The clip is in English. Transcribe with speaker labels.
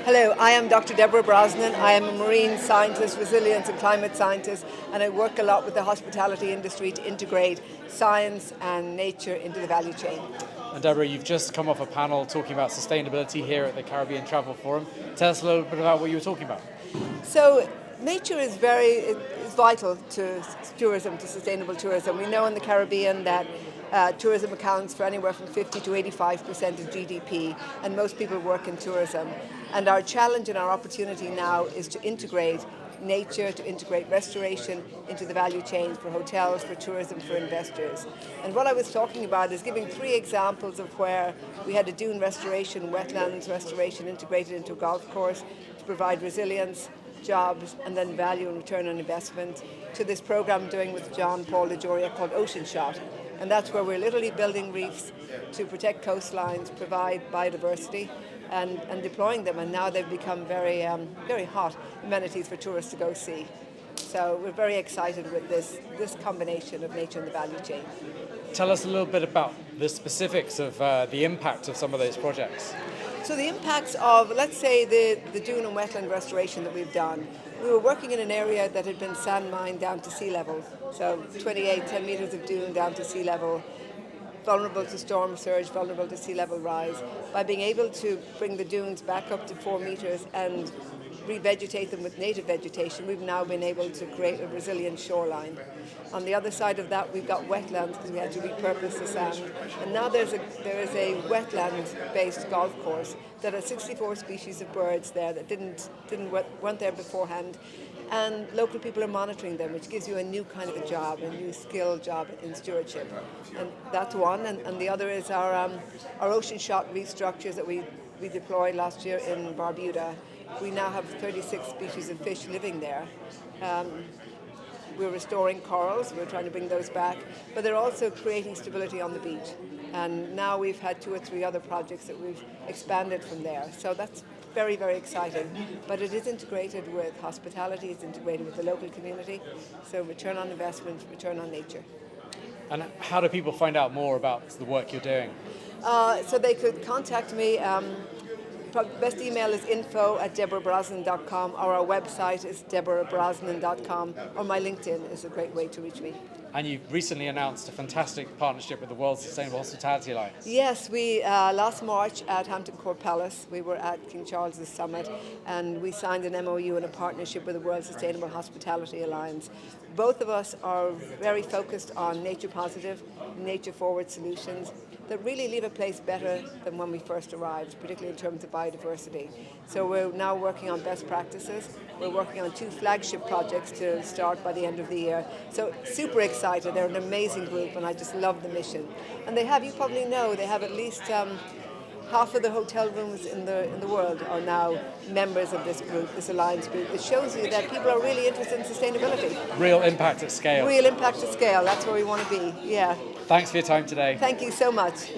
Speaker 1: Hello, I am Dr. Deborah Brosnan. I am a marine scientist, resilience and climate scientist, and I work a lot with the hospitality industry to integrate science and nature into the value chain.
Speaker 2: And Deborah, you've just come off a panel talking about sustainability here at the Caribbean Travel Forum. Tell us a little bit about what you were talking about.
Speaker 1: So nature is vital to tourism, to sustainable tourism. We know in the Caribbean that tourism accounts for anywhere from 50 to 85% of GDP, and most people work in tourism. And our challenge and our opportunity now is to integrate nature, to integrate restoration into the value chain for hotels, for tourism, for investors. And what I was talking about is giving three examples of where we had a dune restoration, wetlands restoration integrated into a golf course to provide resilience, jobs, and then value and return on investment, to this program I'm doing with John Paul LaJoria called Ocean Shot. And that's where we're literally building reefs to protect coastlines, provide biodiversity, and deploying them. And now they've become very hot amenities for tourists to go see. So we're very excited with this combination of nature and the value chain.
Speaker 2: Tell us a little bit about the specifics of the impact of some of those projects.
Speaker 1: So the impacts of, let's say, the dune and wetland restoration that we've done. We were working in an area that had been sand mined down to sea level. So 10 meters of dune down to sea level, vulnerable to storm surge, vulnerable to sea level rise. By being able to bring the dunes back up to 4 meters and revegetate them with native vegetation, we've now been able to create a resilient shoreline. On the other side of that, we've got wetlands because we had to repurpose the sand. And now there is a wetland-based golf course that has 64 species of birds there that weren't there beforehand. And local people are monitoring them, which gives you a new kind of a job, a new skill job in stewardship. And that's one. And the other is our ocean shot reef structures that we deployed last year in Barbuda. We now have 36 species of fish living there. We're restoring corals, we're trying to bring those back, but they're also creating stability on the beach. And now we've had 2 or 3 other projects that we've expanded from there. So that's very, very exciting. But it is integrated with hospitality, it's integrated with the local community. So return on investment, return on nature.
Speaker 2: And how do people find out more about the work you're doing?
Speaker 1: So they could contact me. Best email is info@deborahbrosnan.com, or our website is deborahbrosnan.com, or my LinkedIn is a great way to reach me.
Speaker 2: And you've recently announced a fantastic partnership with the World Sustainable Hospitality Alliance.
Speaker 1: Yes, we last March at Hampton Court Palace, we were at King Charles's Summit, and we signed an MOU and a partnership with the World Sustainable Hospitality Alliance. Both of us are very focused on nature positive, nature forward solutions that really leave a place better than when we first arrived, particularly in terms of biodiversity. So we're now working on best practices. We're working on 2 flagship projects to start by the end of the year. So super excited. They're an amazing group, and I just love the mission. And they have, you probably know, they have at least half of the hotel rooms in the world are now members of this group, this alliance group. It shows you that people are really interested in sustainability.
Speaker 2: Real impact at scale.
Speaker 1: Real impact at scale. That's where we want to be. Yeah.
Speaker 2: Thanks for your time today.
Speaker 1: Thank you so much.